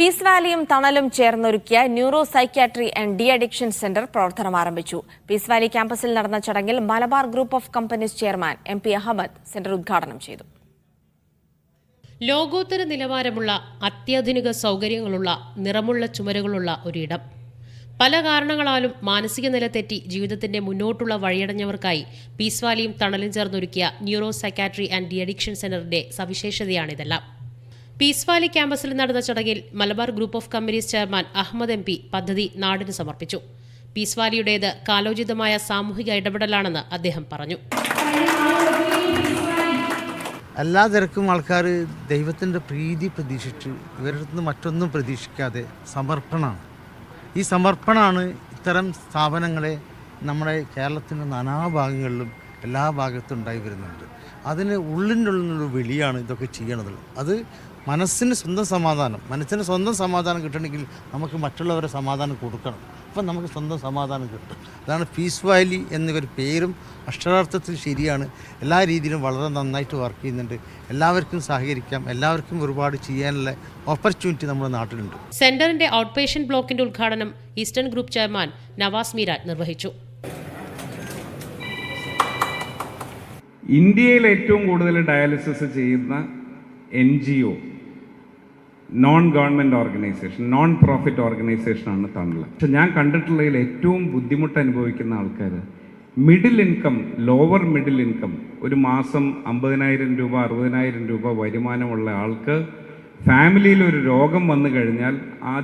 Piece വാലിയും തണലും ചേർന്നൊരുക്കിയ neuro psychiatry and de addiction centre പ്രവർത്തനം ആരംഭിച്ചു. പീസ് വാലി ക്യാമ്പസിൽ നടന്ന ചടങ്ങിൽ Malabar group of companies chairman MP Ahmed centre ഉദ്ഘാടനം ചെയ്തു. ലോകോത്തര നിലവാരമുള്ള അത്യാധുനിക സൗകര്യങ്ങളുള്ള നിറമുള്ള ചുമരുകളുള്ള ഒരിടം. പല കാരണങ്ങളാലും മാനസിക നില തെറ്റി ജീവിതത്തിന്റെ മുന്നോട്ടുള്ള വഴിയടഞ്ഞവർക്കായി പീസ് വാലിയും തണലും ചേർന്നൊരുക്കിയ neuro psychiatry and de addiction സെന്ററിന്റെ സവിശേഷതയാണിതെല്ലാം. പീസ് വാലി ക്യാമ്പസിൽ നടന്ന ചടങ്ങിൽ Malabar group of companies chairman Ahmed MP പദ്ധതി നാടിന് സമർപ്പിച്ചു. പീസ് വാലിയുടേത് കാലോചിതമായ സാമൂഹിക ഇടപെടലാണെന്ന് അദ്ദേഹം പറഞ്ഞു. എല്ലാ തിരക്കും ആൾക്കാർ ദൈവത്തിൻ്റെ പ്രീതി പ്രതീക്ഷിച്ച് ഇവരുടെ നിന്ന് മറ്റൊന്നും പ്രതീക്ഷിക്കാതെ സമർപ്പണമാണ്. ഈ സമർപ്പണമാണ് ഇത്തരം സ്ഥാപനങ്ങളെ നമ്മുടെ കേരളത്തിൻ്റെ നാനാഭാഗങ്ങളിലും എല്ലാ ഭാഗത്തും ഉണ്ടായി വരുന്നുണ്ട്. അതിന് ഉള്ളിൻ്റെ ഉള്ളിൽ വിളിയാണ് ഇതൊക്കെ ചെയ്യണത്. അത് മനസ്സിന് സ്വന്തം സമാധാനം കിട്ടണമെങ്കിൽ നമുക്ക് മറ്റുള്ളവരെ സമാധാനം കൊടുക്കണം. അപ്പം നമുക്ക് സ്വന്തം സമാധാനം കിട്ടും. അതാണ് പീസ് വാലി എന്നൊരു പേരും അക്ഷരാർത്ഥത്തിൽ ശരിയാണ്. എല്ലാ രീതിയിലും വളരെ നന്നായിട്ട് വർക്ക് ചെയ്യുന്നുണ്ട്. എല്ലാവർക്കും സഹകരിക്കാം, എല്ലാവർക്കും ഒരുപാട് ചെയ്യാനുള്ള ഓപ്പർച്യൂണിറ്റി നമ്മുടെ നാട്ടിലുണ്ട്. സെന്ററിന്റെ ഔട്ട് പേഷ്യന്റ് ബ്ലോക്കിന്റെ ഉദ്ഘാടനം Eastern group chairman Navas Meeran നിർവഹിച്ചു. ഇന്ത്യയിൽ ഏറ്റവും കൂടുതൽ ഡയാലിസിസ് ചെയ്യുന്ന NGO, non government organisation, non profit ഓർഗനൈസേഷനാണ് തണൽ. പക്ഷെ ഞാൻ കണ്ടിട്ടുള്ളതിൽ ഏറ്റവും ബുദ്ധിമുട്ട് അനുഭവിക്കുന്ന ആൾക്കാർ middle income, lower middle income, ഒരു മാസം 50,000 രൂപ 60,000 രൂപ വരുമാനമുള്ള ആൾക്ക് ഫാമിലിയിൽ ഒരു രോഗം വന്നു കഴിഞ്ഞാൽ ആ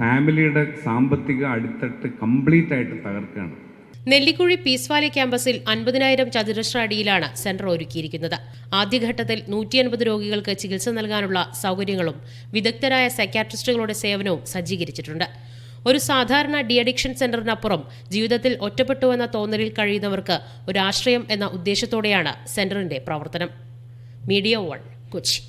ഫാമിലിയുടെ സാമ്പത്തിക അടിത്തട്ട് കംപ്ലീറ്റ് ആയിട്ട് തകർക്കുകയാണ്. നെല്ലിക്കുഴി പീസ് വാലി ക്യാമ്പസിൽ 50,000 ചതുരശ്ര അടിയിലാണ് സെന്റർ ഒരുക്കിയിരിക്കുന്നത്. ആദ്യഘട്ടത്തിൽ 150 രോഗികൾക്ക് ചികിത്സ നൽകാനുള്ള സൗകര്യങ്ങളും വിദഗ്ധരായ സൈക്യാട്രിസ്റ്റുകളുടെ സേവനവും സജ്ജീകരിച്ചിട്ടുണ്ട്. ഒരു സാധാരണ ഡി അഡിക്ഷൻ സെന്ററിനപ്പുറം ജീവിതത്തിൽ ഒറ്റപ്പെട്ടുവെന്ന തോന്നലിൽ കഴിയുന്നവർക്ക് ഒരു ആശ്രയം എന്ന ഉദ്ദേശത്തോടെയാണ് സെന്ററിന്റെ പ്രവർത്തനം. മീഡിയ 1 കൊച്ചി.